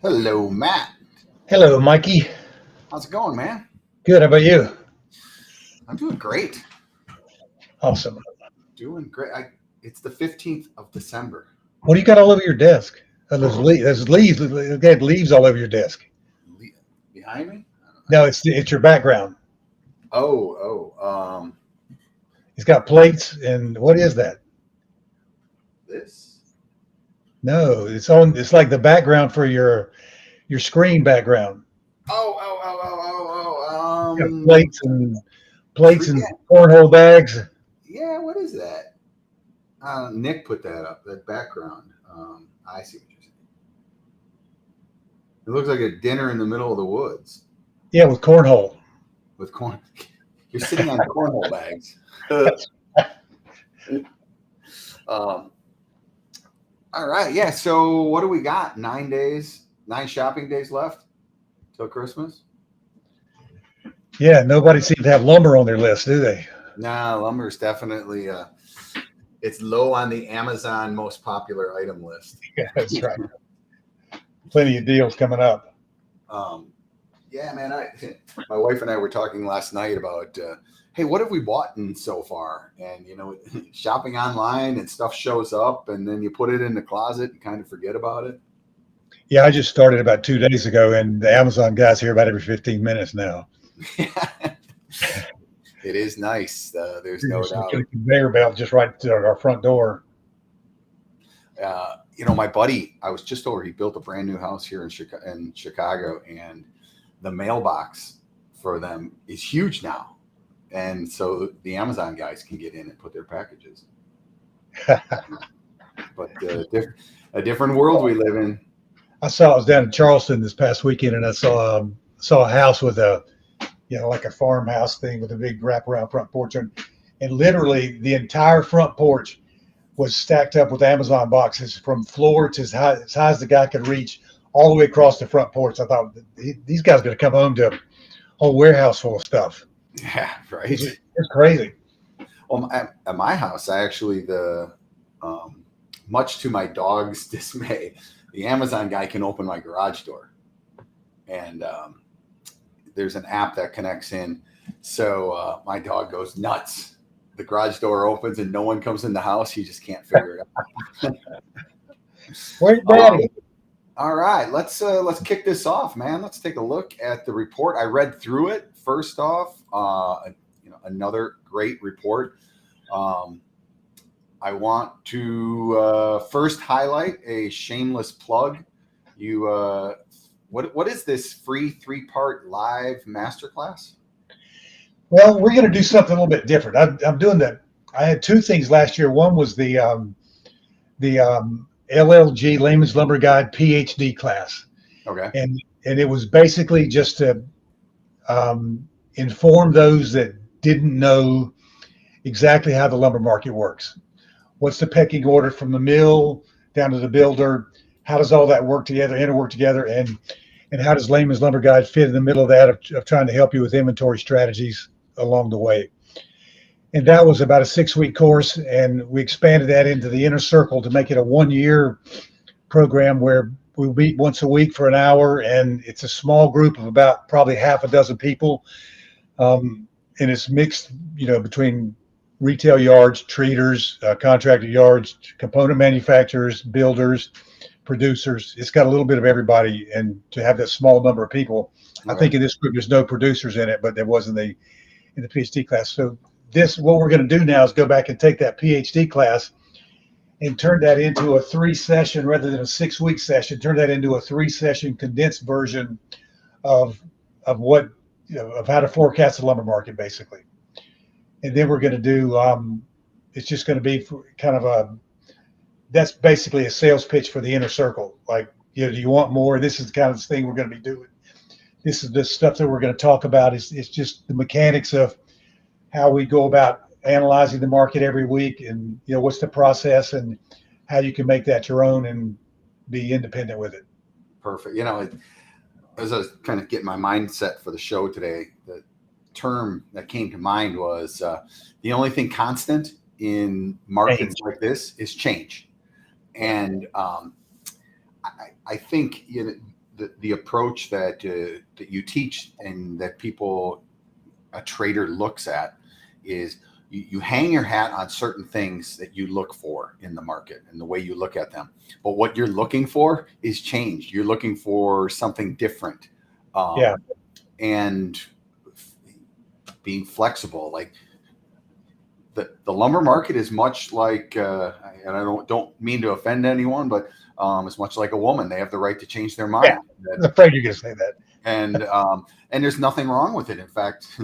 Hello, Matt. Hello, Mikey. How's it going, man? Good. How about you? I'm doing great. Awesome. Doing great. It's the 15th of December. What do you got all over your desk? There's leaves. Got leaves all over your desk. Le- Behind me? No, it's your background. Oh, It's got plates and what is that? this. No, it's on. It's like the background for your screen background. Got Oh. plates and Yeah, cornhole bags. yeah. What is that? Nick put that up. That background. I see what you're saying. It looks like a dinner in the middle of the woods Yeah, with cornhole. with corn. You're sitting on cornhole bags. um, all right. Yeah. So what do we got? 9 days, 9 shopping days left till Christmas. Yeah, nobody seems to have lumber on their list, do they? Nah, lumber is definitely it's low on the Amazon most popular item list. Yeah, that's right. Plenty of deals coming up. Um, yeah, man. My wife and I were talking last night about hey, what have we bought in so far? And shopping online and stuff shows up, and then you put it in the closet and kind of forget about it. Yeah, I just started about 2 days ago, and the Amazon guy's here about every 15 minutes now. It is nice. There's no Just get doubt. a conveyor belt just right to our front door. My buddy, I was just over. He built a brand new house here in Chicago, and the mailbox for them is huge now, and so the Amazon guys can get in and put their packages. But a different world we live in. I was down in Charleston this past weekend, and I saw a house with like a farmhouse thing with a big wraparound front porch, and literally the entire front porch was stacked up with Amazon boxes from floor to as high as the guy could reach, all the way across the front porch. I thought these guys are going to come home to a whole warehouse full of stuff. Yeah, right. It's crazy. Well, at my house, I actually much to my dog's dismay, the Amazon guy can open my garage door, and there's an app that connects in. So my dog goes nuts. The garage door opens and no one comes in the house. He just can't figure it out. Where's Daddy? All right, let's kick this off, man. Let's take a look at the report. I read through it. First off, another great report. I want to first highlight a shameless plug. What is this free 3-part live masterclass? Well, we're going to do something a little bit different. I'm doing that. I had two things last year. One was the LLG Layman's Lumber Guide PhD class. Okay. And it was basically just to inform those that didn't know exactly how the lumber market works. What's the pecking order from the mill down to the builder? How does all that work together, interwork together, and how does Layman's Lumber Guide fit in the middle of that of trying to help you with inventory strategies along the way? And that was about a 6-week course, and we expanded that into the inner circle to make it a 1-year program where we meet once a week for an hour, and it's a small group of about probably half a dozen people, and it's mixed, between retail yards, treaters, contractor yards, component manufacturers, builders, producers. It's got a little bit of everybody, and to have that small number of people, okay. I think in this group there's no producers in it, but there was in the PhD class. So what we're going to do now is go back and take that PhD class and turn that into a 3-session rather than a 6-week session. Turn that into a 3-session condensed version of what of how to forecast the lumber market, basically. And then we're going to do it's just going to be kind of that's basically a sales pitch for the inner circle. Like, do you want more? This is the kind of thing we're going to be doing. This is the stuff that we're going to talk about. It's just the mechanics of how we go about analyzing the market every week, and what's the process and how you can make that your own and be independent with it. Perfect. As I was kind of getting my mindset for the show today, the term that came to mind was the only thing constant in markets like this is change. And I think the approach that that you teach and that a trader looks at is you hang your hat on certain things that you look for in the market and the way you look at them. But what you're looking for is change. You're looking for something different. Yeah. And being flexible. Like the lumber market is much like, and I don't mean to offend anyone, but it's much like a woman. They have the right to change their mind. Yeah, I was afraid you're going to say that. And there's nothing wrong with it. In fact,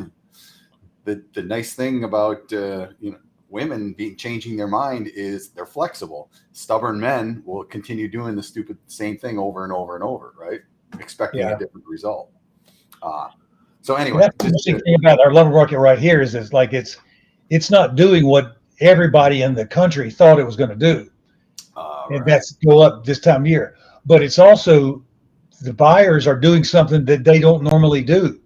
the nice thing about women changing their mind is they're flexible. Stubborn men will continue doing the same thing over and over and over, right? Expecting a different result. So anyway, that's the interesting thing about our lumber market right here is like it's not doing what everybody in the country thought it was going to do, and that's go up this time of year. But it's also the buyers are doing something that they don't normally do,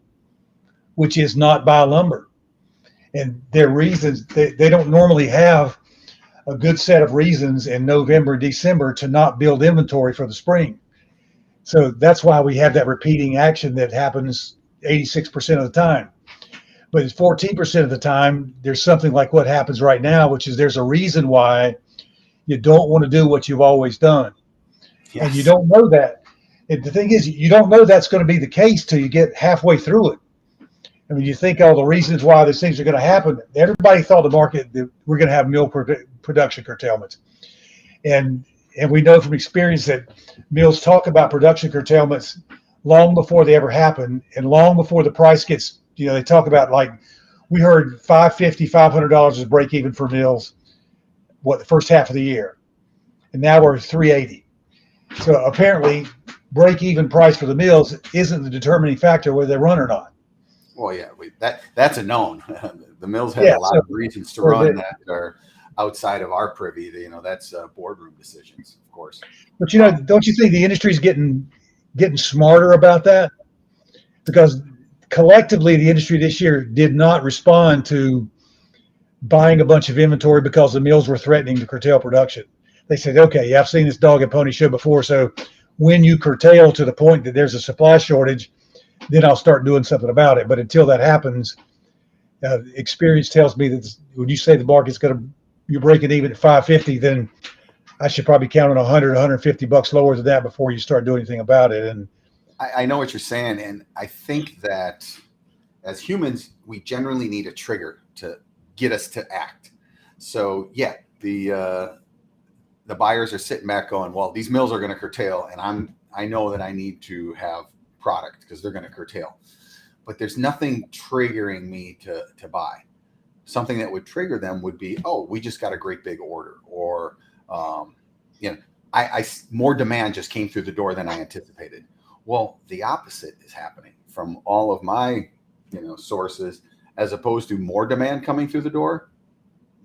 which is not buy lumber. And their reasons, they don't normally have a good set of reasons in November, December to not build inventory for the spring. So that's why we have that repeating action that happens 86% of the time. But 14% of the time, there's something like what happens right now, which is there's a reason why you don't want to do what you've always done. Yes. And you don't know that. And the thing is, you don't know that's going to be the case till you get halfway through it. I mean, you think all the reasons why these things are going to happen. Everybody thought the market that we're going to have mill production curtailments, and we know from experience that mills talk about production curtailments long before they ever happen, and long before the price gets. They talk about, like, we heard $500 is break even for mills, the first half of the year, and now we're $380. So apparently, break even price for the mills isn't the determining factor whether they run or not. Well, yeah, that's a known. The mills have a lot of reasons to run that are outside of our privy. That's boardroom decisions, of course. But don't you think the industry's getting smarter about that? Because collectively, the industry this year did not respond to buying a bunch of inventory because the mills were threatening to curtail production. They said, "Okay, yeah, I've seen this dog and pony show before. So when you curtail to the point that there's a supply shortage, then I'll start doing something about it." But until that happens, experience tells me that when you say the market's you're breaking even at 550, then I should probably count on 100, $150 lower than that before you start doing anything about it. And I know what you're saying, and I think that as humans, we generally need a trigger to get us to act. So yeah, the buyers are sitting back going, "Well, these mills are going to curtail, and I know that I need to have product because they're going to curtail." But there's nothing triggering me to buy. Something that would trigger them would be, "Oh, we just got a great big order," or more demand just came through the door than I anticipated. Well, the opposite is happening from all of my sources. As opposed to more demand coming through the door,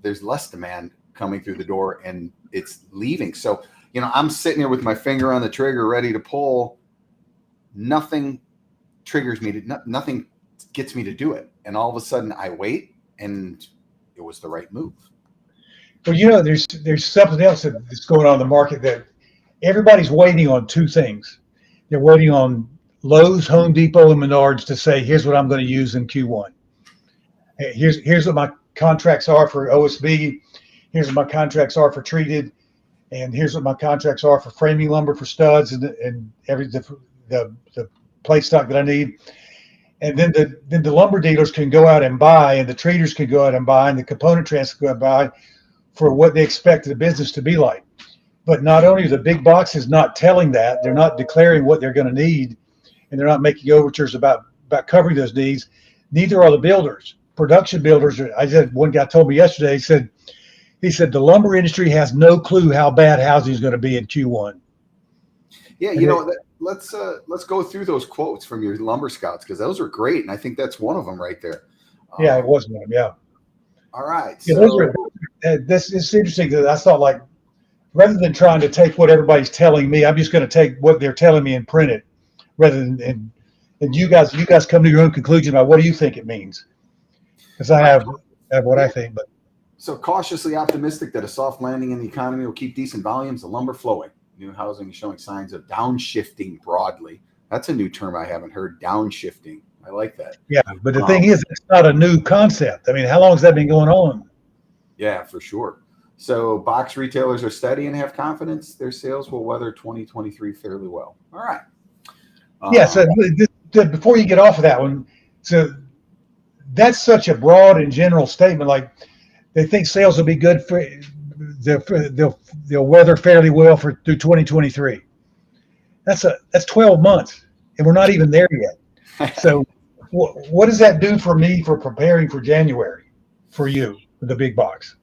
there's less demand coming through the door, and it's leaving. So I'm sitting here with my finger on the trigger ready to pull. Nothing triggers me nothing gets me to do it, and all of a sudden I wait, and it was the right move. Well, there's something else that's going on in the market that everybody's waiting on. Two things. They're waiting on Lowe's, Home Depot, and Menards to say, "Here's what I'm going to use in Q1. Here's what my contracts are for OSB. Here's what my contracts are for treated, and here's what my contracts are for framing lumber for studs and the plate stock that I need." And then the lumber dealers can go out and buy, and the treaters can go out and buy, and the component trans can go out and buy for what they expect the business to be like. But not only are the big boxes not telling that, they're not declaring what they're going to need, and they're not making overtures about covering those needs. Neither are the builders. Production builders. One guy told me yesterday. He said the lumber industry has no clue how bad housing is going to be in Q1. Yeah, let's go through those quotes from your lumber scouts, because those are great, and I think that's one of them right there. Yeah, it was one of them. Yeah. All right. Yeah, so this is interesting because I thought, like, rather than trying to take what everybody's telling me, I'm just going to take what they're telling me and print it, rather than and you guys come to your own conclusion about what do you think it means, because I have what I think. But so cautiously optimistic that a soft landing in the economy will keep decent volumes of lumber flowing. New housing is showing signs of downshifting broadly. That's a new term I haven't heard. Downshifting. I like that. Yeah, but the thing Um, is, it's not a new concept. I mean, how long has that been going on? yeah, for sure. So box retailers are steady and have confidence their sales will weather 2023 fairly well. All right. Yeah. Um, So before you get off of that one, so that's such a broad and general statement. Like they think sales will be good for they'll weather fairly well for through 2023. That's 12 months, and we're not even there yet. So what does that do for me for preparing for January for you, the big box?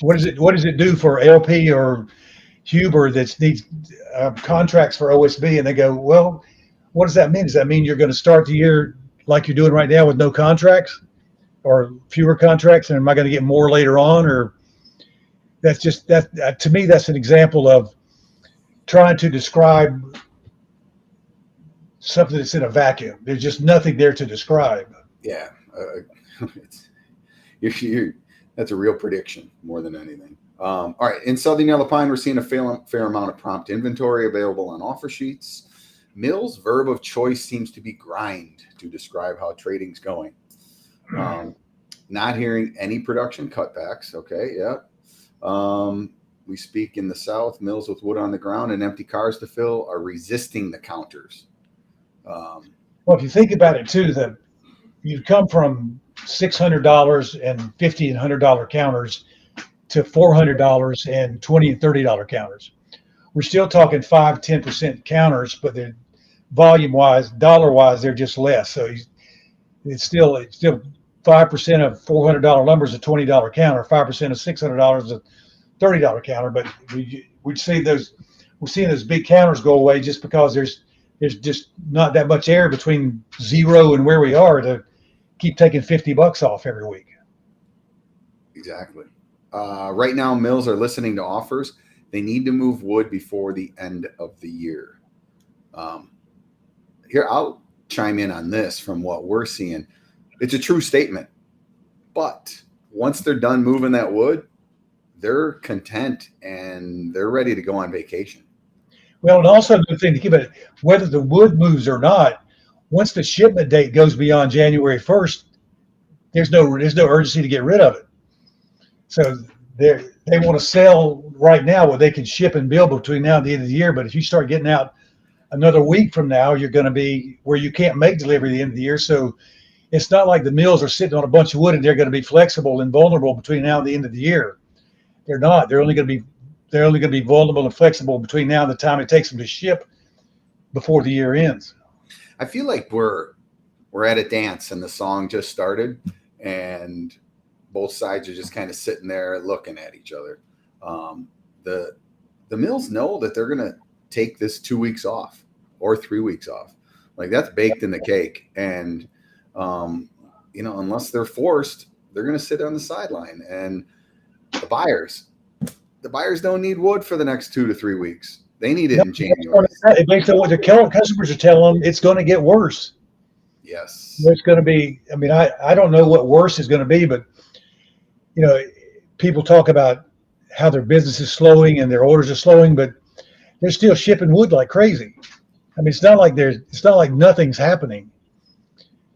What does it do for LP or Huber that needs contracts for OSB, and they go, well, what does that mean? Does that mean you're going to start the year like you're doing right now with no contracts or fewer contracts, and am I going to get more later on? Or that's just that to me, that's an example of trying to describe something that's in a vacuum. There's just nothing there to describe. yeah. It's, you're, that's a real prediction more than anything. All right. In Southern Yellow Pine, we're seeing a fair amount of prompt inventory available on offer sheets. Mill's verb of choice seems to be grind to describe how trading's going. Not hearing any production cutbacks. Okay. Yeah. We speak in the South, mills with wood on the ground and empty cars to fill are resisting the counters. Well, if you think about it too, that you've come from $600 and $50 and $100 counters to $400 and $20 and $30 counters. We're still talking 5-10% counters, but they're volume wise, dollar wise, they're just less. So it's still 5% of $400 lumber is a $20 counter, 5% of $600 is a $30 counter. But we're seeing those big counters go away just because there's just not that much air between zero and where we are to keep taking $50 off every week. Exactly. Right now, mills are listening to offers. They need to move wood before the end of the year. Here, I'll chime in on this from what we're seeing. It's a true statement. But once they're done moving that wood, they're content and they're ready to go on vacation. Well, and also the thing to keep it, whether the wood moves or not, once the shipment date goes beyond January 1st, there's no urgency to get rid of it. So they want to sell right now what they can ship and build between now and the end of the year. But if you start getting out another week from now, you're going to be where you can't make delivery at the end of the year. So it's not like the mills are sitting on a bunch of wood and they're going to be flexible and vulnerable between now and the end of the year. They're not. They're only going to be vulnerable and flexible between now and the time it takes them to ship before the year ends. I feel like we're at a dance and the song just started and both sides are just kind of sitting there looking at each other. The mills know that they're going to take this 2 weeks off or 3 weeks off. Like that's baked in the cake. And, unless they're forced, they're going to sit on the sideline. And the buyers don't need wood for the next 2 to 3 weeks. They need it in January. Based on what the customers are telling them, it's going to get worse. Yes. It's going to be, I don't know what worse is going to be, but, people talk about how their business is slowing and their orders are slowing, but they're still shipping wood like crazy. It's not like nothing's happening.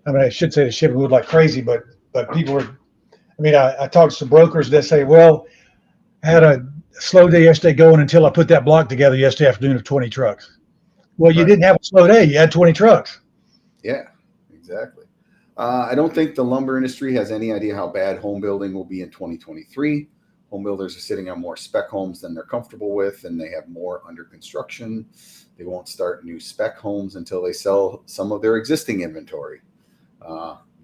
I should say they're shipping wood like crazy, but people are, I talked to some brokers that say, well, I had a slow day yesterday going until I put that block together yesterday afternoon of 20 trucks. Well, you didn't have a slow day. You had 20 trucks. Yeah, exactly. I don't think the lumber industry has any idea how bad home building will be in 2023. Home builders are sitting on more spec homes than they're comfortable with, and they have more under construction. They won't start new spec homes until they sell some of their existing inventory.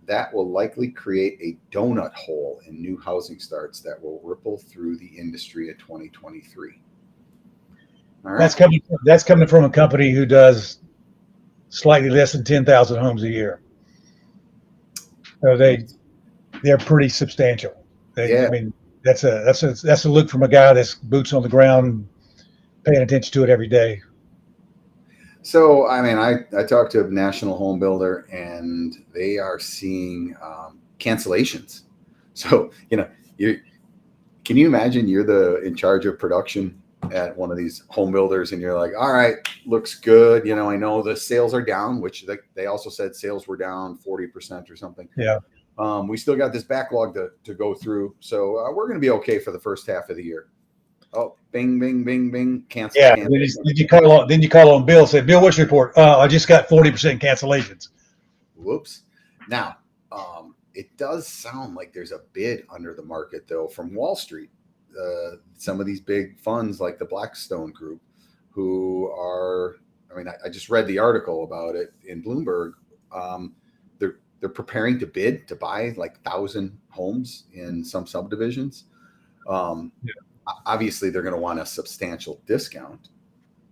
That will likely create a donut hole in new housing starts that will ripple through the industry in 2023. All right. That's coming from a company who does slightly less than 10,000 homes a year. So they're pretty substantial. That's a look from a guy that's boots on the ground, paying attention to it every day. So, I talked to a national home builder and they are seeing cancellations. So, can you imagine you're in charge of production at one of these home builders and you're like, all right, looks good. You know, I know the sales are down, which they also said sales were down 40% or something. Yeah. We still got this backlog to go through. So we're going to be okay for the first half of the year. Oh, bing, bing, bing, bing. Cancel. Yeah. Cancel. Then you call on Bill, say, Bill, what's your report? I just got 40% cancellations. Whoops. Now, it does sound like there's a bid under the market, though, from Wall Street. Some of these big funds like the Blackstone Group, who are, I mean, I just read the article about it in Bloomberg. They're preparing to bid to buy like 1,000 homes in some subdivisions. Obviously, they're going to want a substantial discount.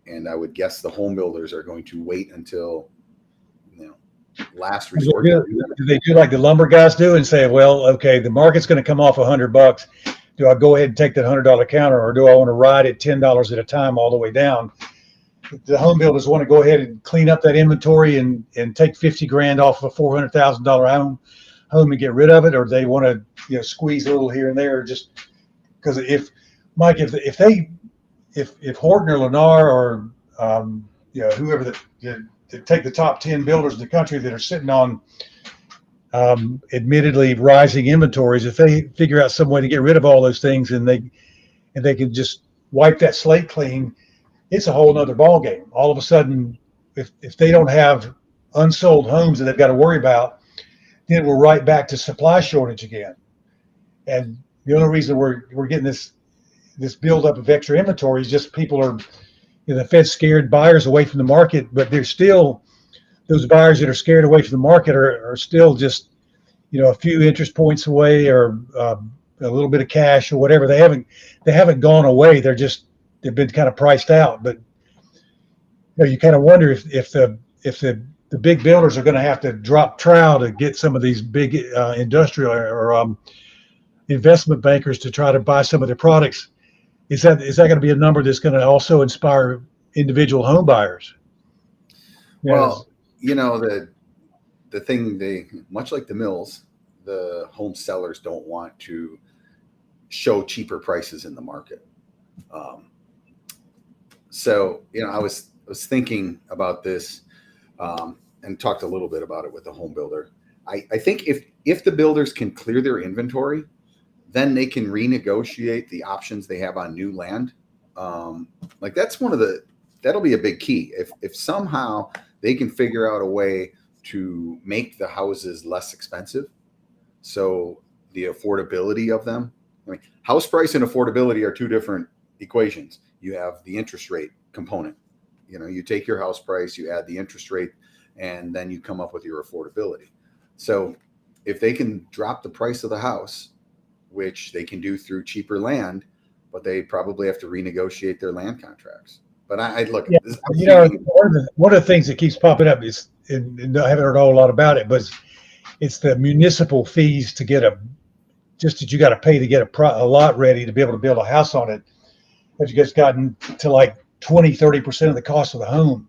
And I would guess the home builders are going to wait until, last resort. Do they do like the lumber guys do and say, well, okay, the market's going to come off $100. Do I go ahead and take that $100 counter, or do I want to ride it $10 at a time all the way down? The home builders want to go ahead and clean up that inventory and take $50,000 off of a $400,000 home and get rid of it, or they want to squeeze a little here and there, just because if Horton or Lennar or whoever that take the top 10 builders in the country that are sitting on admittedly rising inventories, if they figure out some way to get rid of all those things and they can just wipe that slate clean, it's a whole nother ball game. All of a sudden, if they don't have unsold homes that they've got to worry about, then we're right back to supply shortage again. And the only reason we're getting this buildup of extra inventory is just people are, the Fed's scared buyers away from the market, but there's still those buyers that are scared away from the market are still just, a few interest points away, or a little bit of cash or whatever. They haven't gone away. They've been kind of priced out. But you kind of wonder if the big builders are going to have to drop trowel to get some of these big industrial or investment bankers to try to buy some of their products. Is that going to be a number that's going to also inspire individual home buyers? Well, the thing, much like the mills, the home sellers don't want to show cheaper prices in the market. So, I was thinking about this and talked a little bit about it with the home builder. I think if the builders can clear their inventory, then they can renegotiate the options they have on new land. Like that's that'll be a big key. If somehow they can figure out a way to make the houses less expensive, so the affordability of them. I mean, house price and affordability are two different equations. You have the interest rate component. You take your house price, you add the interest rate, and then you come up with your affordability. So if they can drop the price of the house, which they can do through cheaper land, but they probably have to renegotiate their land contracts. But I look at this. One of the things that keeps popping up is, and I haven't heard a whole lot about it, but it's the municipal fees to get that you got to pay to get a lot ready to be able to build a house on it. But you just gotten to like 20-30% of the cost of the home.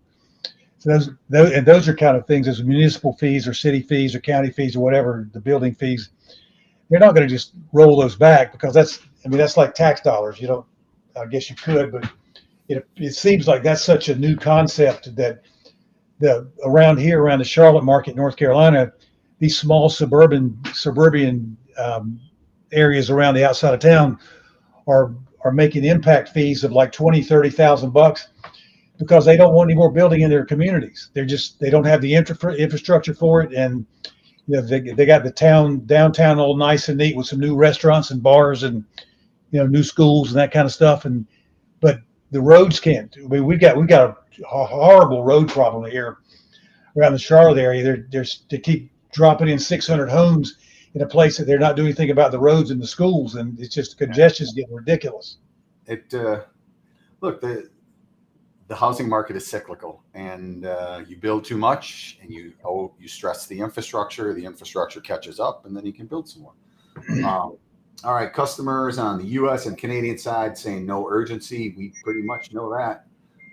So those are kind of things, as municipal fees or city fees or county fees or whatever, the building fees. You're not going to just roll those back, because that's like tax dollars. I guess you could, but it seems like that's such a new concept that around the Charlotte market, North Carolina, these small suburban areas around the outside of town are making impact fees of like $20,000-$30,000 because they don't want any more building in their communities. They don't have the infrastructure for it, and they got the downtown all nice and neat with some new restaurants and bars and new schools and that kind of stuff. But the roads can't. We've got a horrible road problem here around the Charlotte area. They keep dropping in 600 homes in a place that they're not doing anything about the roads and the schools, and it's just congestion's getting ridiculous. Look, the housing market is cyclical, and you build too much and you stress the infrastructure catches up, and then you can build some more. All right, customers on the US and Canadian side saying no urgency. We pretty much know that.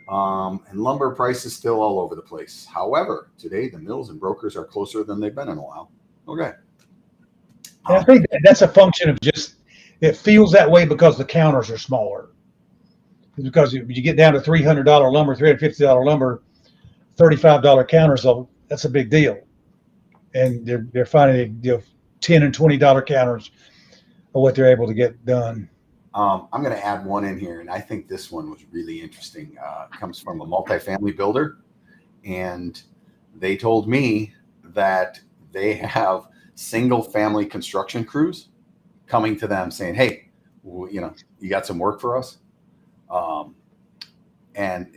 And lumber prices still all over the place. However, today the mills and brokers are closer than they've been in a while. Okay. I think that's a function of just, it feels that way because the counters are smaller. because you get down to $300 lumber, $350 lumber, $35 counters, that's a big deal. And they're finding, $10 and $20 counters are what they're able to get done. I'm going to add one in here, and I think this one was really interesting. It comes from a multifamily builder, and they told me that they have single-family construction crews coming to them saying, "Hey, you got some work for us?" And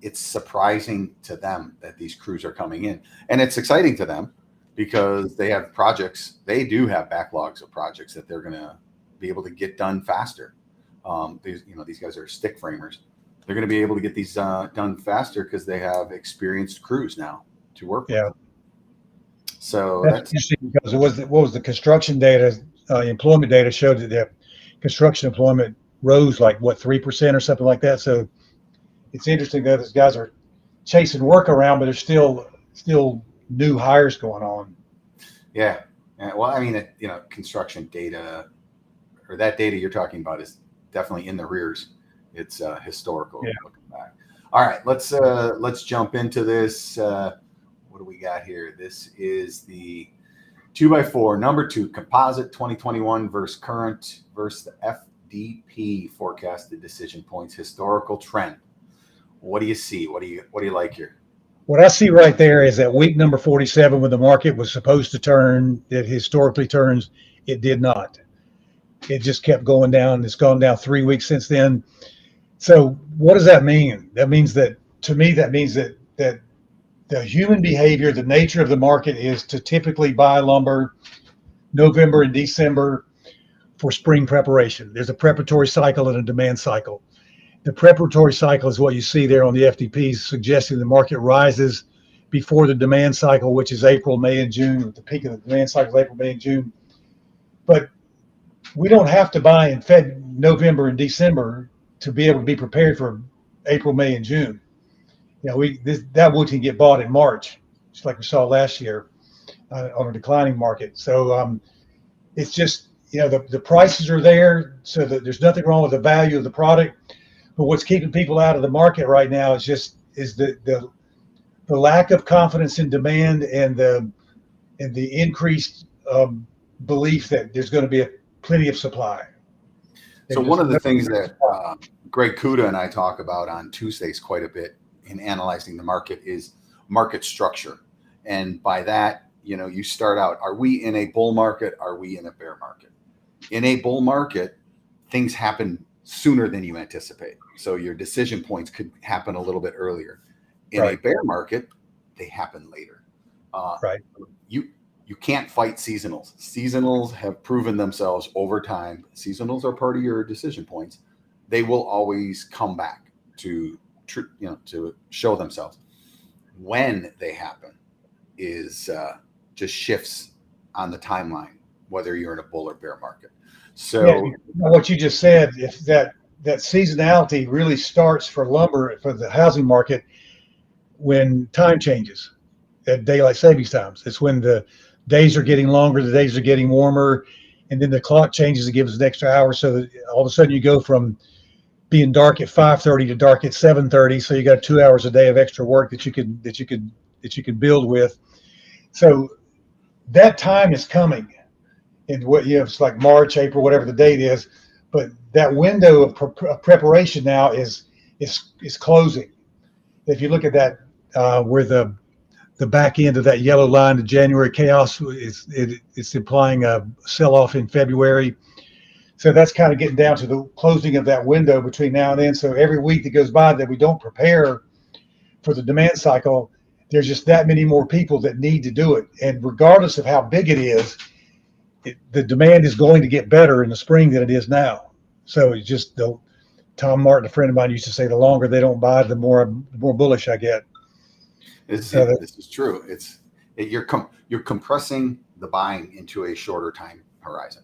it's surprising to them that these crews are coming in, and it's exciting to them because they have projects. They do have backlogs of projects that they're going to be able to get done faster. These guys are stick framers. They're going to be able to get these done faster because they have experienced crews now to work with. Yeah. So that's interesting because what was the construction data, employment data showed that the construction employment rose like 3% or something like that. So it's interesting that these guys are chasing work around, but there's still new hires going on. Yeah. Well, I mean, construction data, or that data you're talking about, is definitely in the rears. It's historical. Yeah. Looking back. All right, let's jump into this. What do we got here? This is the 2x4 number 2 composite 2021 versus current versus the FDP forecasted decision points historical trend. What do you see? What do you like here? What I see right there is that week number 47, when the market was supposed to turn, it historically turns, it did not. It just kept going down. It's gone down 3 weeks since then. So what does that mean? That means that, to me, that the human behavior, the nature of the market is to typically buy lumber November and December for spring preparation. There's a preparatory cycle and a demand cycle. The preparatory cycle is what you see there on the FDP, suggesting the market rises before the demand cycle, which is April, May, and June. The peak of the demand cycle is April, May, and June. But we don't have to buy in November and December to be able to be prepared for April, May, and June. That wood can get bought in March, just like we saw last year on a declining market. So it's just, the prices are there, so that there's nothing wrong with the value of the product. But what's keeping people out of the market right now is the lack of confidence in demand and the increased belief that there's going to be plenty of supply. So one of the things that Greg Kuda and I talk about on Tuesdays quite a bit in analyzing the market is market structure. And by that, you start out, are we in a bull market? Are we in a bear market? In a bull market, things happen sooner than you anticipate. So your decision points could happen a little bit earlier. In a bear market, they happen later. Right. You can't fight seasonals. Seasonals have proven themselves over time. Seasonals are part of your decision points. They will always come back to show themselves. When they happen is just shifts on the timeline, whether you're in a bull or bear market. So what you just said, if that seasonality really starts for lumber, for the housing market, when time changes at daylight savings times. It's when the days are getting longer, the days are getting warmer, and then the clock changes and gives an extra hour. So that all of a sudden you go from being dark at 5:30 to dark at 7:30. So you got 2 hours a day of extra work that you could build with. So that time is coming. And it's like March, April, whatever the date is, but that window of preparation now is closing. If you look at that, where the back end of that yellow line, the January chaos, it's implying a sell-off in February. So that's kind of getting down to the closing of that window between now and then. So every week that goes by that we don't prepare for the demand cycle, there's just that many more people that need to do it. And regardless of how big it is, the demand is going to get better in the spring than it is now. So it's just Tom Martin, a friend of mine, used to say, the longer they don't buy, the more bullish I get. This is true. You're compressing the buying into a shorter time horizon.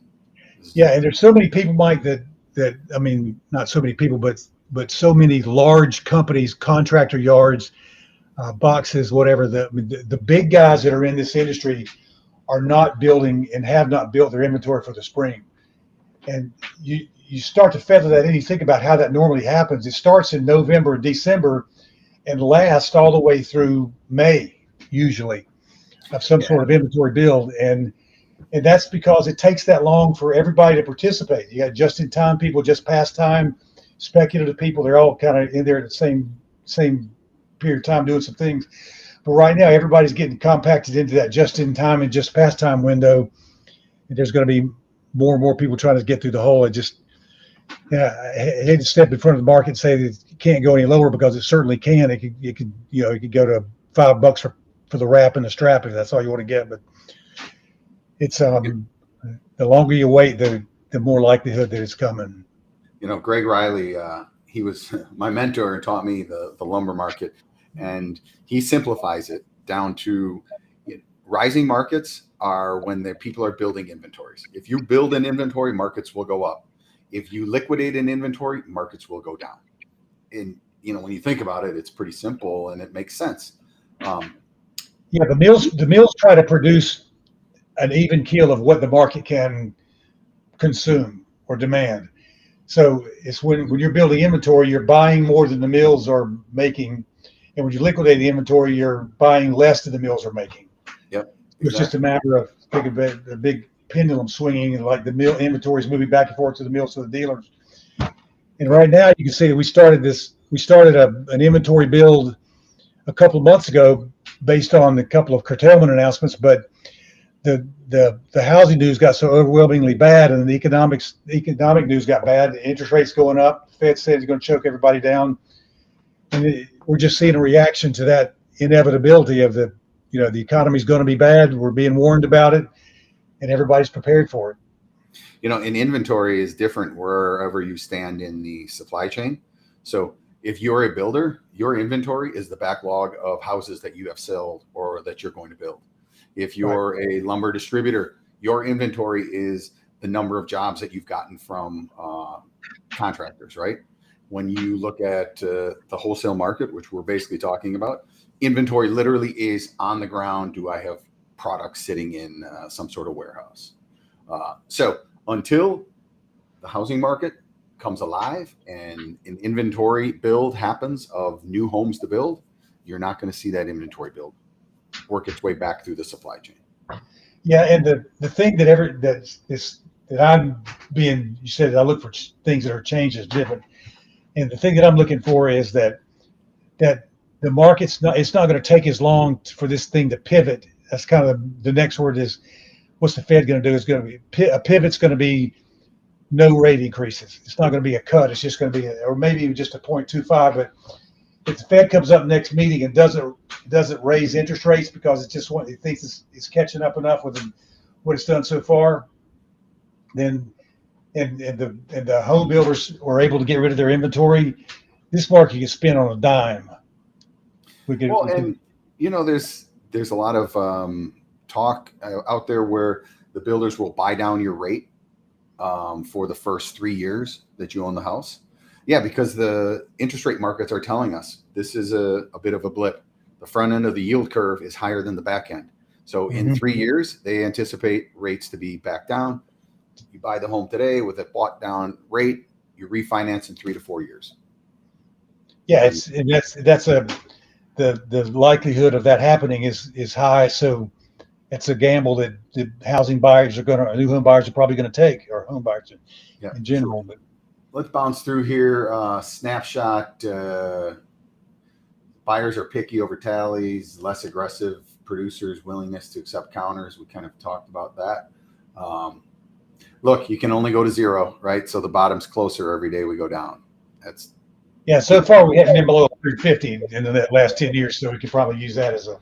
Yeah, and there's so many people, Mike, that I mean, not so many people, but so many large companies, contractor yards, boxes, whatever. The big guys that are in this industry are not building and have not built their inventory for the spring. And you start to feather that in, you think about how that normally happens. It starts in November and December and lasts all the way through May, usually, of some Yeah. sort of inventory build. And that's because it takes that long for everybody to participate. You got just in time people, just past time, speculative people. They're all kind of in there at the same period of time doing some things. But right now, everybody's getting compacted into that just in time and just past time window. And there's going to be more and more people trying to get through the hole. It just, I hate to step in front of the market and say that it can't go any lower, because it certainly can. It could go to $5 for the wrap and the strap if that's all you want to get. But it's the longer you wait, the more likelihood that it's coming. Greg Riley, he was my mentor and taught me the lumber market, and he simplifies it down to rising markets are when the people are building inventories. If you build an inventory, markets will go up. If you liquidate an inventory, markets will go down. And when you think about it, it's pretty simple and it makes sense. The mills try to produce an even keel of what the market can consume or demand. So it's when you're building inventory, you're buying more than the mills are making, and when you liquidate the inventory, you're buying less than the mills are making. Yep, exactly. It's just a matter of a big pendulum swinging, and like the mill inventory is moving back and forth to the mills to the dealers. And right now, you can see that we started an inventory build a couple of months ago based on a couple of curtailment announcements, but the housing news got so overwhelmingly bad, and the economic news got bad. The interest rates going up. The Fed said it's going to choke everybody down, and we're just seeing a reaction to that inevitability of the economy's going to be bad. We're being warned about it, and everybody's prepared for it. An inventory is different wherever you stand in the supply chain. So if you're a builder, your inventory is the backlog of houses that you have sold or that you're going to build. If you're a lumber distributor, your inventory is the number of jobs that you've gotten from contractors, right? When you look at the wholesale market, which we're basically talking about, inventory literally is on the ground. Do I have products sitting in some sort of warehouse? So until the housing market comes alive and an inventory build happens of new homes to build, you're not going to see that inventory build work its way back through the supply chain. Yeah, and the thing that I'm being, you said I look for things that are changed is different, and the thing that I'm looking for is that the market's not, it's not going to take as long for this thing to pivot. That's kind of the next word is, what's the Fed going to do? It's going to be a pivot's going to be no rate increases. It's not going to be a cut. It's just going to be or maybe just a 0.25. But if the Fed comes up next meeting and doesn't raise interest rates because it's just it thinks it's catching up enough with what it's done so far, then and the home builders were able to get rid of their inventory, this market can spin on a dime. There's a lot of talk out there where the builders will buy down your rate for the first 3 years that you own the house. Yeah, because the interest rate markets are telling us this is a bit of a blip. The front end of the yield curve is higher than the back end. So in 3 years, they anticipate rates to be back down. You buy the home today with a bought down rate, you refinance in 3 to 4 years. Yeah, the likelihood of that happening is high. So it's a gamble that the new home buyers are probably going to take, or home buyers in general. But let's bounce through here. Snapshot. Buyers are picky over tallies, less aggressive. Producers' willingness to accept counters. We kind of talked about that. Look, you can only go to zero, right? So the bottom's closer every day we go down. So far we haven't been below 350 in the last 10 years, so we could probably use that as a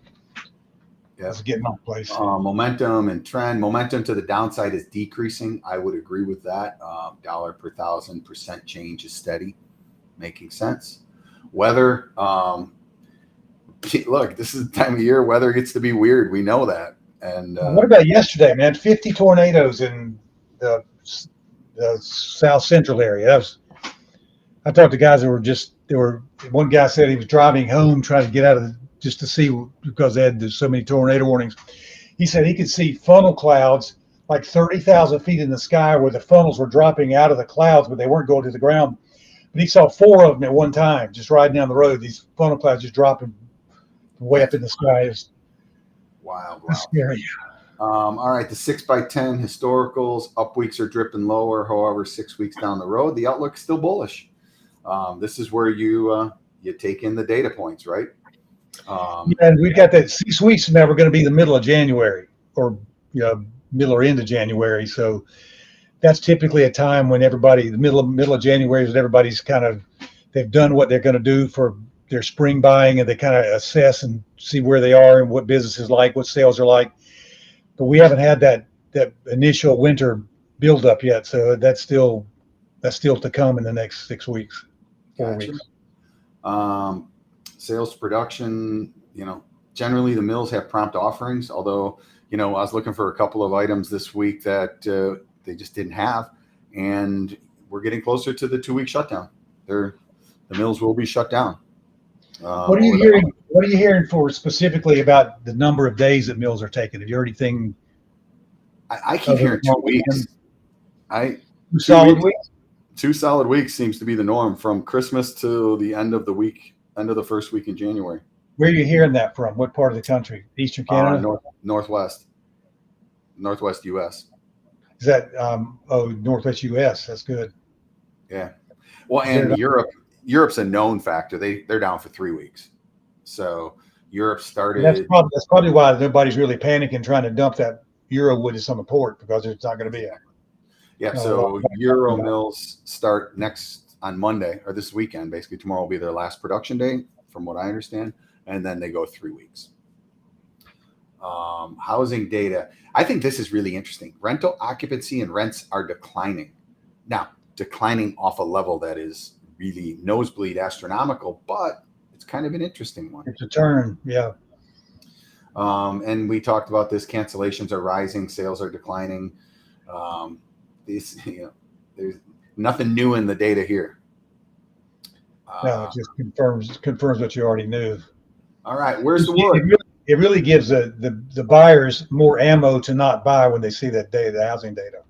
getting off place. Momentum and trend. Momentum to the downside is decreasing. I would agree with that. Dollar per 1,000% change is steady, making sense. Weather. Look, this is the time of year weather gets to be weird. We know that. And what about yesterday, man? 50 tornadoes in the south central area. I talked to guys one guy said he was driving home trying to get out of just to see, because they had so many tornado warnings. He said he could see funnel clouds like 30,000 feet in the sky where the funnels were dropping out of the clouds, but they weren't going to the ground. But he saw 4 of them at one time, just riding down the road. These funnel clouds just dropping way up in the sky. It's Wow. scary. All right, the 6x10 historicals, up weeks are dripping lower. However, 6 weeks down the road, the outlook's still bullish. This is where you take in the data points, right? And we've got that 6 weeks from now. We're going to be the middle of January, or middle or end of January. So that's typically a time when everybody, the middle of January is when everybody's they've done what they're going to do for their spring buying, and they kind of assess and see where they are and what business is like, what sales are like. But we haven't had that initial winter buildup yet, so that's still to come in the next 6 weeks, 4 Gotcha. weeks. Sales production, generally the mills have prompt offerings, although, I was looking for a couple of items this week that they just didn't have, and we're getting closer to the 2-week shutdown. The mills will be shut down. What are you hearing? What are you hearing for specifically about the number of days that mills are taking? Have you heard anything? I keep hearing 2 weeks. 2 solid weeks? 2 solid weeks seems to be the norm from Christmas to the end of the week, end of the first week in January. Where are you hearing that from? What part of the country? Eastern Canada? Northwest U.S. Is that Northwest U.S.? That's good. Yeah. Well, and Europe's a known factor. They're down for 3 weeks. So Europe started. That's probably why nobody's really panicking trying to dump that Euro wood at some port, because it's not going to be so Euro mills start next on Monday, or this weekend. Basically, tomorrow will be their last production day, from what I understand, and then they go 3 weeks. Housing data. I think this is really interesting. Rental occupancy and rents are declining. Now, declining off a level that is really nosebleed astronomical, but it's kind of an interesting one. It's a turn, yeah. And we talked about this. Cancellations are rising, sales are declining. There's nothing new in the data here. No, it just confirms what you already knew. All right, where's the wood? It really gives the buyers more ammo to not buy when they see that data, the housing data.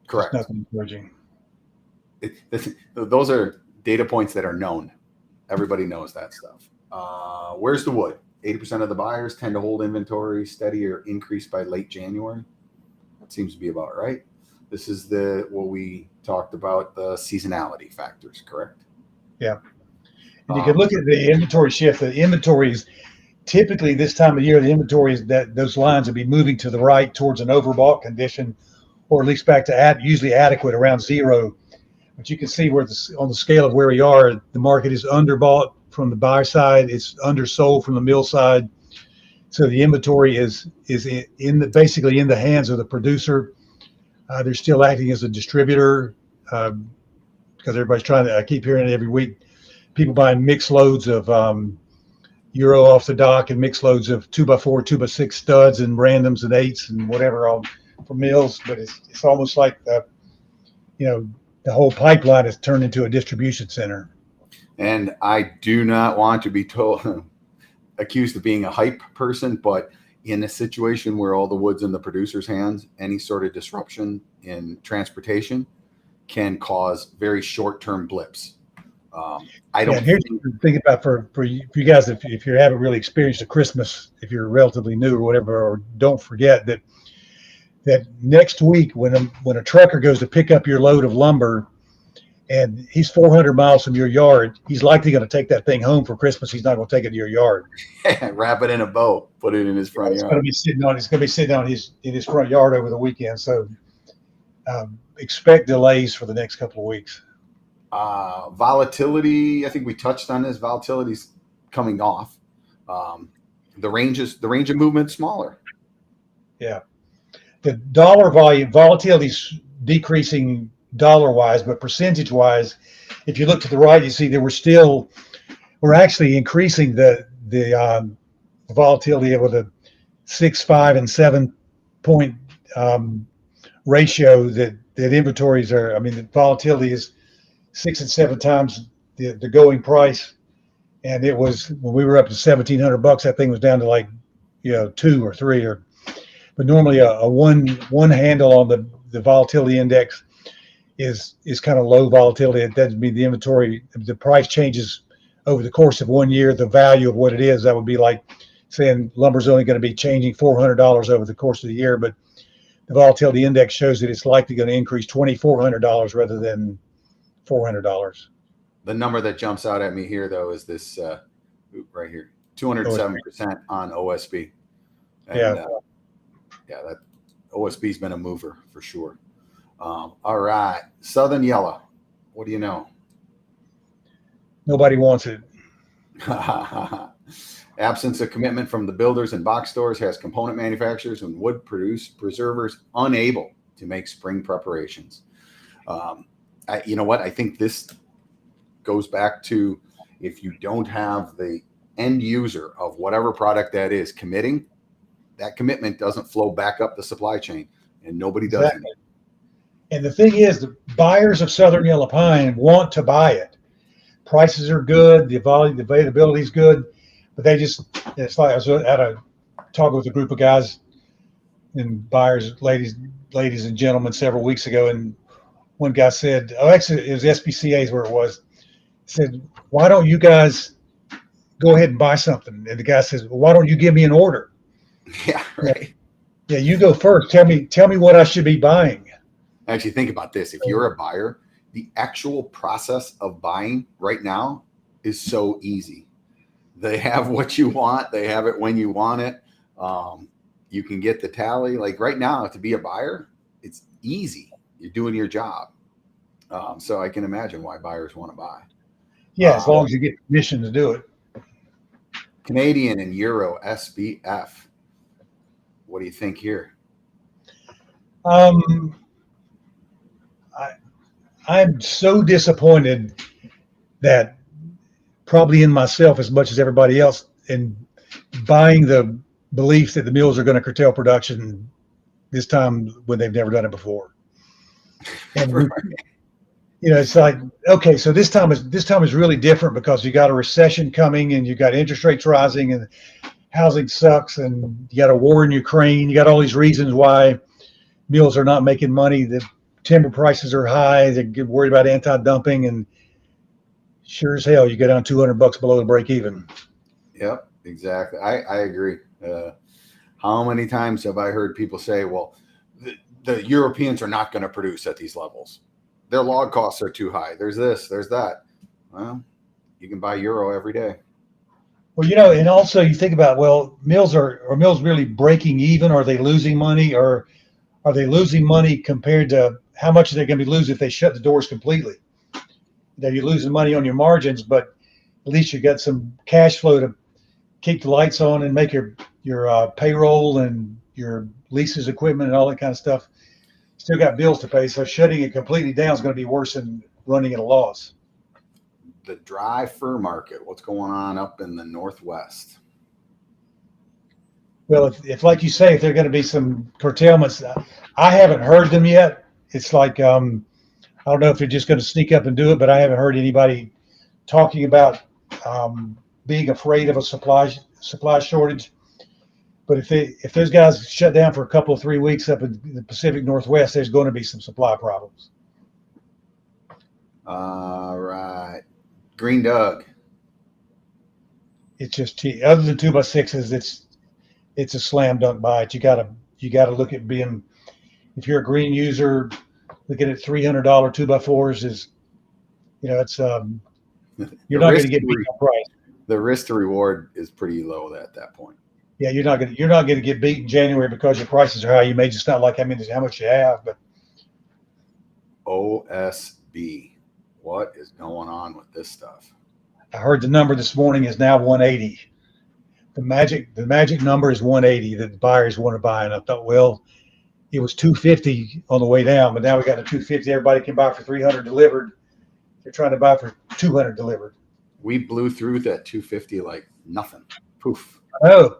Correct. It's nothing encouraging. Those are data points that are known. Everybody knows that stuff. Where's the wood? 80% of the buyers tend to hold inventory steady or increase by late January. That seems to be about right. This is what we talked about, the seasonality factors, correct? Yeah. And you can look at the inventory shift. The inventories, typically this time of year, the inventories, those lines would be moving to the right towards an overbought condition, or at least back to usually adequate around zero. But you can see where on the scale of where we are, the market is underbought from the buy side. It's undersold from the mill side. So the inventory is basically in the hands of the producer. They're still acting as a distributor because everybody's trying to. I keep hearing it every week. People buying mixed loads of Euro off the dock and mixed loads of 2x4, 2x6 studs and randoms and 8s and whatever all for mills. But it's almost like the whole pipeline has turned into a distribution center. And I do not want to be accused of being a hype person, but in a situation where all the wood's in the producer's hands, any sort of disruption in transportation can cause very short-term blips. Here's the thing about for you guys, if you haven't really experienced a Christmas, if you're relatively new or whatever, or don't forget that next week when a trucker goes to pick up your load of lumber and he's 400 miles from your yard, he's likely going to take that thing home for Christmas. He's not going to take it to your yard. Wrap it in a bow, put it in his front yard. It's going to be sitting in his front yard over the weekend. So expect delays for the next couple of weeks. Volatility, I think we touched on this. Volatility's coming off. The range of movement smaller. Yeah. The dollar volume volatility's decreasing dollar-wise, but percentage-wise, if you look to the right, you see that we're actually increasing the volatility with a 6, 5, and 7 point ratio that inventories are. I mean, the volatility is 6 and 7 times the going price, and it was when we were up to $1,700. That thing was down to 2 or 3 or. but normally a one handle on the volatility index is kind of low volatility. It doesn't mean the inventory, the price changes over the course of 1 year. The value of what it is, that would be like saying lumber's only going to be changing $400 over the course of the year, but the volatility index shows that it's likely going to increase $2,400 rather than $400. The number that jumps out at me here, though, is this right here, 207% on OSB. And yeah, that OSB's been a mover for sure. All right, Southern Yellow. What do you know? Nobody wants it. Absence of commitment from the builders and box stores has component manufacturers and wood preservers unable to make spring preparations. You know what? I think this goes back to, if you don't have the end user of whatever product that is committing, that commitment doesn't flow back up the supply chain, and nobody does it. And the thing is, the buyers of Southern Yellow Pine want to buy it. Prices are good, the availability is good, but they just, it's like I was at a talk with a group of guys and buyers, ladies and gentlemen, several weeks ago, and one guy said, oh, actually, it was SPCA's where it was, said, why don't you guys go ahead and buy something? And the guy says, well, why don't you give me an order? Yeah, right. Yeah, you go first. Tell me what I should be buying. Actually, think about this. If you're a buyer, the actual process of buying right now is so easy. They have what you want. They have it when you want it. You can get the tally. Like right now, to be a buyer, it's easy. You're doing your job. So I can imagine why buyers want to buy. Yeah, as long as you get permission to do it. Canadian and Euro SBF. What do you think here? I'm so disappointed that, probably in myself as much as everybody else, in buying the belief that the mills are going to curtail production this time when they've never done it before. And you know, it's like, okay, so this time is really different because you got a recession coming and you got interest rates rising and housing sucks and you got a war in Ukraine. You got all these reasons why mills are not making money. The timber prices are high. They get worried about anti-dumping, and sure as hell, you go down $200 below the break even. Yep, exactly. I agree. How many times have I heard people say, well, the Europeans are not going to produce at these levels. Their log costs are too high. There's this, there's that. Well, you can buy Euro every day. Well, you know, and also you think about, well, are mills really breaking even? Are they losing money, or are they losing money compared to how much are they going to be losing if they shut the doors completely? You know, you're losing money on your margins, but at least you got some cash flow to keep the lights on and make your payroll and your leases, equipment, and all that kind of stuff. Still got bills to pay, so shutting it completely down is going to be worse than running at a loss. The dry fir market, what's going on up in the Northwest? Well, if like you say, if there are going to be some curtailments, I haven't heard them yet. It's like, I don't know if they're just going to sneak up and do it, but I haven't heard anybody talking about being afraid of a supply shortage. But if those guys shut down for a couple of 3 weeks up in the Pacific Northwest, there's going to be some supply problems. All right. Green Doug. It's just other than 2x6s, it's a slam dunk buy it. You gotta look at being, if you're a green user, looking at $300 2x4s is, you know, it's you're not going to get beat on price. The risk to reward is pretty low at that point. Yeah, you're not going to get beat in January because your prices are high. You may just not like how much you have, but OSB. What is going on with this stuff? I heard the number this morning is now 180. The magic number is 180 that the buyers want to buy. And I thought, well, it was 250 on the way down, but now we got a 250. Everybody can buy for 300 delivered. They're trying to buy for 200 delivered. We blew through that 250 like nothing. Poof. I know.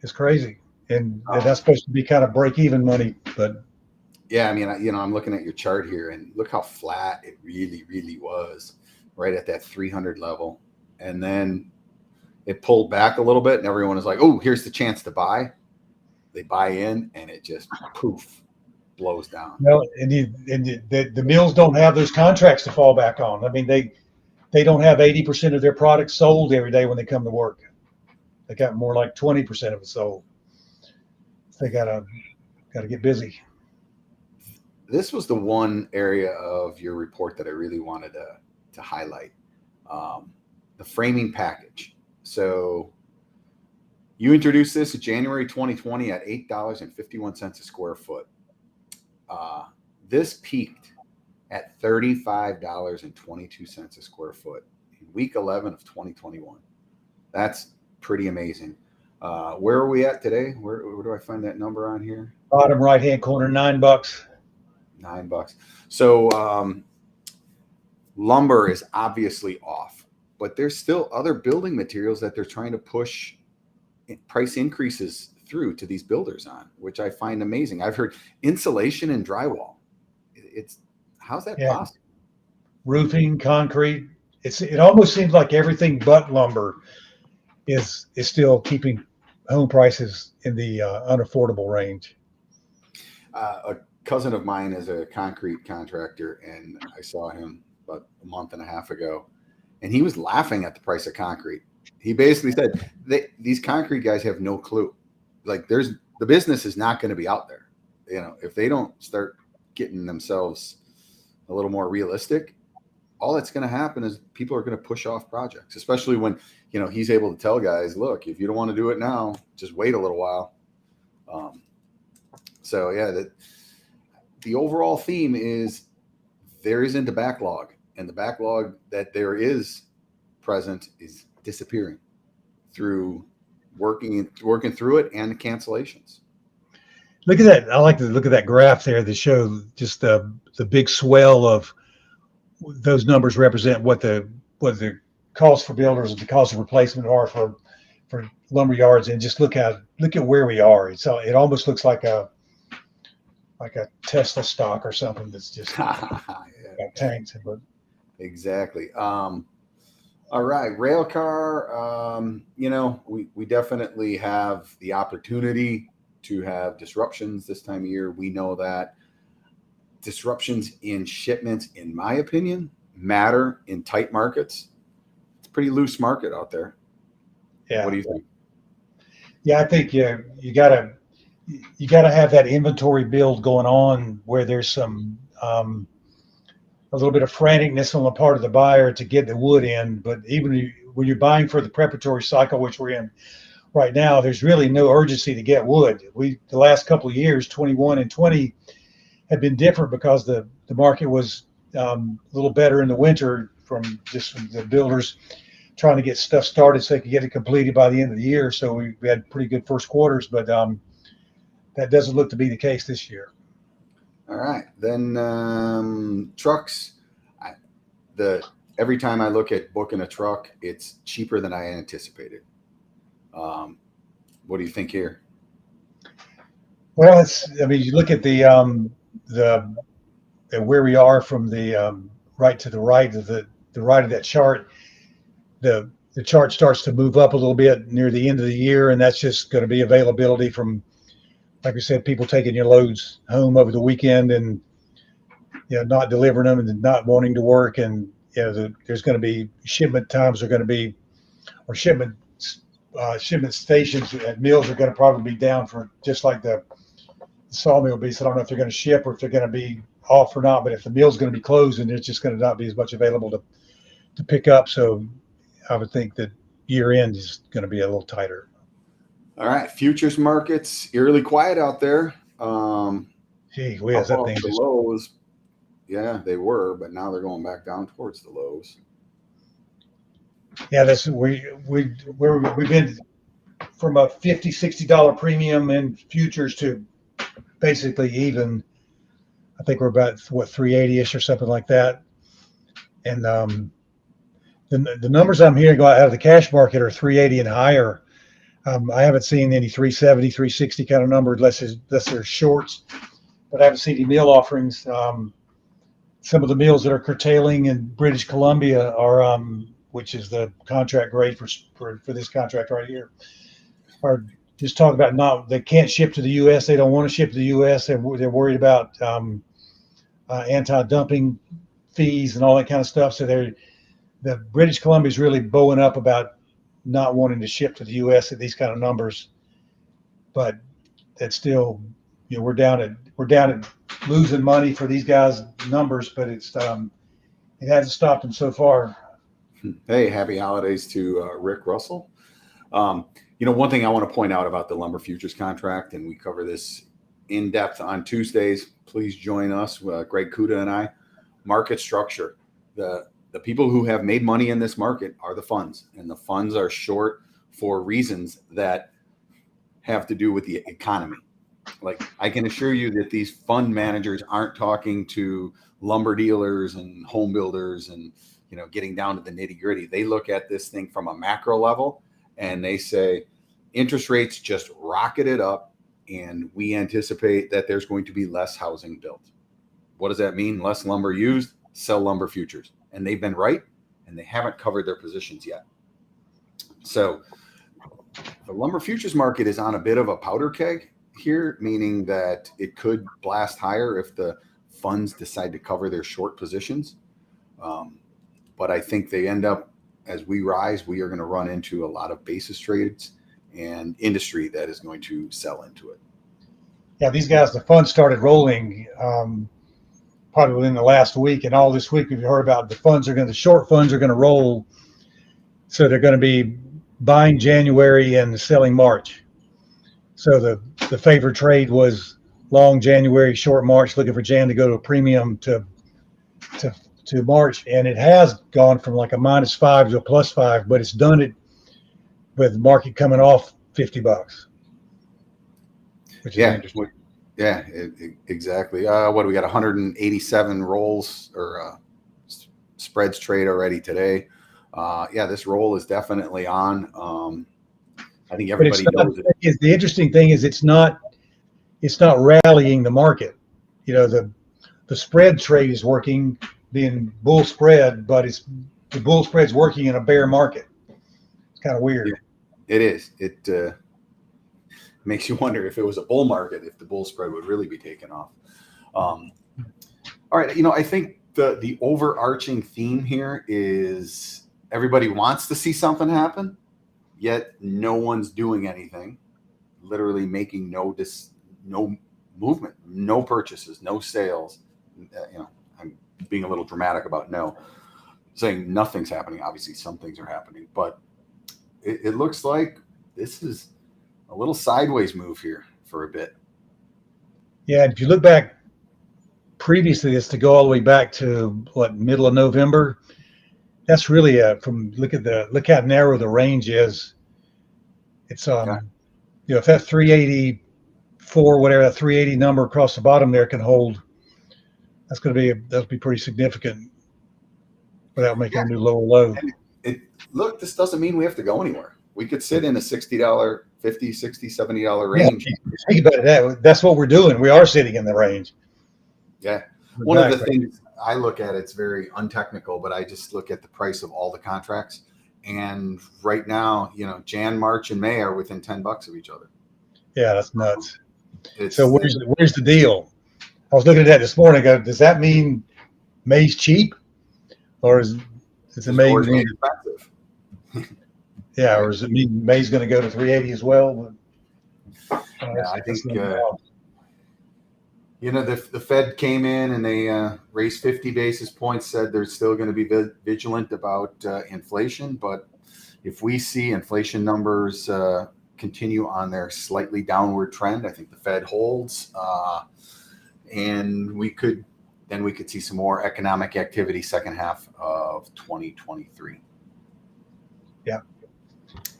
It's crazy. And that's supposed to be kind of break even money, but yeah, I mean, I'm looking at your chart here and look how flat it really, really was right at that 300 level. And then it pulled back a little bit and everyone is like, oh, here's the chance to buy. they buy in, and it just poof blows down. No, and the mills don't have those contracts to fall back on. I mean, they don't have 80% of their products sold every day when they come to work. They got more like 20% of it sold. They gotta get busy. This was the one area of your report that I really wanted to highlight, the framing package. So you introduced this in January 2020 at $8.51 a square foot. This peaked at $35.22 a square foot in week 11 of 2021. That's pretty amazing. Where are we at today? Where do I find that number on here? Bottom right hand corner, $9. $9. So lumber is obviously off, but there's still other building materials that they're trying to push price increases through to these builders on, which I find amazing. I've heard insulation and drywall. How's that possible? Roofing, concrete. It almost seems like everything but lumber is still keeping home prices in the unaffordable range. A cousin of mine is a concrete contractor, and I saw him about a month and a half ago, and he was laughing at the price of concrete. He basically said these concrete guys have no clue. Like the business is not going to be out there. If they don't start getting themselves a little more realistic, all that's going to happen is people are going to push off projects, especially when, he's able to tell guys, look, if you don't want to do it now, just wait a little while. So yeah, the overall theme is there isn't a backlog, and the backlog that there is present is disappearing through working through it and the cancellations. Look at that. I like to look at that graph there that shows just the big swell of those numbers represent what the cost for builders and the cost of replacement are for lumber yards, and just look at where we are. It almost looks like a Tesla stock or something that's just got tanked. But exactly. All right, rail car. We definitely have the opportunity to have disruptions this time of year. We know that disruptions in shipments, in my opinion, matter in tight markets. It's a pretty loose market out there. Yeah. What do you think? Yeah, I think you gotta have that inventory build going on where there's some a little bit of franticness on the part of the buyer to get the wood in. But even when you're buying for the preparatory cycle, which we're in right now, there's really no urgency to get wood. The last couple of years, 21 and 20, have been different because the market was a little better in the winter from the builders trying to get stuff started so they could get it completed by the end of the year. So we had pretty good first quarters, but that doesn't look to be the case this year. All right, then trucks. Every time I look at booking a truck, it's cheaper than I anticipated. What do you think here? Well, you look at the where we are from the right to the right of the right of that chart. The chart starts to move up a little bit near the end of the year, and that's just going to be availability from, like I said, people taking your loads home over the weekend and not delivering them and not wanting to work, and there's going to be shipment times are going to be, or shipment stations at mills are going to probably be down for just like the sawmill be. So I don't know if they're going to ship or if they're going to be off or not, but if the mill's going to be closed, and there's just going to not be as much available to pick up. So I would think that year end is going to be a little tighter. All right, futures markets eerily quiet out there. Gee whiz, that thing just lows. Yeah, they were, but now they're going back down towards the lows. Yeah, we've been from a $50-$60 premium in futures to basically even. I think we're about 380-ish or something like that. And the numbers I'm hearing go out of the cash market are 380 and higher. I haven't seen any 370, 360 kind of number unless there's shorts, but I haven't seen any mill offerings. Some of the mills that are curtailing in British Columbia which is the contract grade for this contract right here, are just talk about they can't ship to the U.S. They don't want to ship to the U.S. They're worried about anti-dumping fees and all that kind of stuff. So the British Columbia is really bowing up about not wanting to ship to the U.S. at these kind of numbers. But that's still, we're down at losing money for these guys' numbers, but it hasn't stopped them so far. Hey, happy holidays to Rick Russell. One thing I want to point out about the lumber futures contract, and we cover this in depth on Tuesdays. Please join us, Greg Kuda and I. Market structure. The people who have made money in this market are the funds, and the funds are short for reasons that have to do with the economy. Like, I can assure you that these fund managers aren't talking to lumber dealers and home builders and getting down to the nitty gritty. They look at this thing from a macro level and they say interest rates just rocketed up, and we anticipate that there's going to be less housing built. What does that mean? Less lumber used, sell lumber futures. And they've been right, and they haven't covered their positions yet. So the lumber futures market is on a bit of a powder keg here, meaning that it could blast higher if the funds decide to cover their short positions. But I think they end up, as we rise, we are going to run into a lot of basis trades and industry that is going to sell into it. Yeah, these guys, the funds started rolling probably within the last week, and all this week we've heard about the short funds are going to roll. So they're going to be buying January and selling March. So the favored trade was long January, short March, looking for Jan to go to a premium to March, and it has gone from like a -5 to a +5, but it's done it with the market coming off $50, which is interesting. Yeah, exactly. What do we got? 187 rolls or spreads trade already today. This roll is definitely on. I think everybody knows it. The interesting thing is it's not rallying the market. The spread trade is working, being bull spread, but the bull spread's working in a bear market. It's kind of weird. Yeah, it is. It makes you wonder if it was a bull market, if the bull spread would really be taken off. All right, I think the overarching theme here is everybody wants to see something happen, yet no one's doing anything. Literally making no movement, no purchases, no sales. I'm being a little dramatic about saying nothing's happening. Obviously, some things are happening, but it looks like this is a little sideways move here for a bit. Yeah, if you look back previously, it's to go all the way back to middle of November. That's really look how narrow the range is. It's if that 384, whatever that 380 number across the bottom there can hold, that'll be pretty significant without making a new lower low. Look, this doesn't mean we have to go anywhere. We could sit in a $60, $50, $60, $70 range. Yeah, think about that. That's what we're doing. We are sitting in the range. Yeah. One of the things I look at, it's very untechnical, but I just look at the price of all the contracts. And right now, Jan, March, and May are within $10 of each other. Yeah, that's nuts. So where's the deal? I was looking at that this morning. Does that mean May's cheap, or is it May expensive? Yeah, or does it mean May's going to go to 380 as well? I think the Fed came in and they raised 50 basis points. Said they're still going to be vigilant about inflation, but if we see inflation numbers continue on their slightly downward trend, I think the Fed holds, and we could see some more economic activity second half of 2023. Yeah.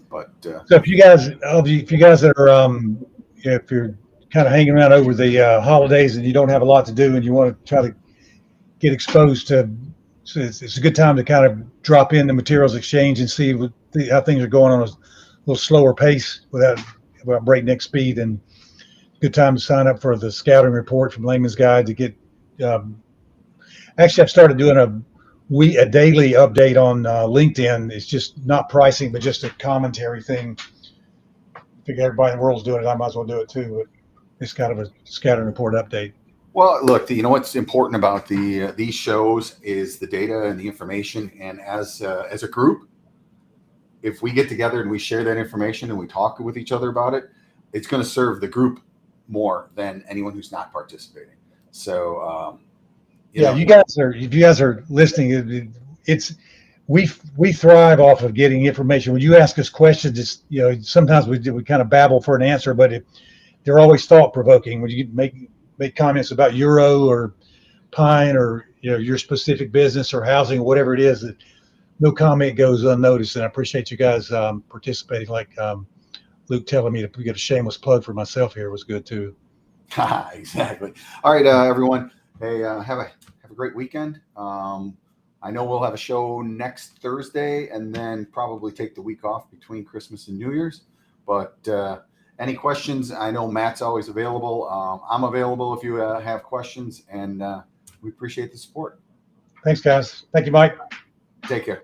But so if you guys that are if you're kind of hanging around over the holidays and you don't have a lot to do and you want to try to get exposed to, so it's a good time to kind of drop in the materials exchange and see how things are going on a little slower pace without breakneck speed, and good time to sign up for the scouting report from Layman's Guide to get. Actually, I've started doing a daily update on LinkedIn. It's just not pricing, but just a commentary thing figure everybody in the world's doing it. I might as well do it too. But it's kind of a scatter report update. Well, look, you know what's important about these shows is the data and the information. And as a group, if we get together and we share that information and we talk with each other about it, it's going to serve the group more than anyone who's not participating. So, if you guys are listening, we thrive off of getting information. When you ask us questions, it's sometimes we kind of babble for an answer, but they're always thought provoking. When you make comments about Euro or Pine or your specific business or housing or whatever it is, that no comment goes unnoticed. And I appreciate you guys participating. Like Luke telling me to get a shameless plug for myself here was good too. Exactly. All right, everyone. Hey, have a great weekend. I know we'll have a show next Thursday and then probably take the week off between Christmas and New Year's. But any questions? I know Matt's always available. I'm available if you have questions, and we appreciate the support. Thanks, guys. Thank you, Mike. Take care.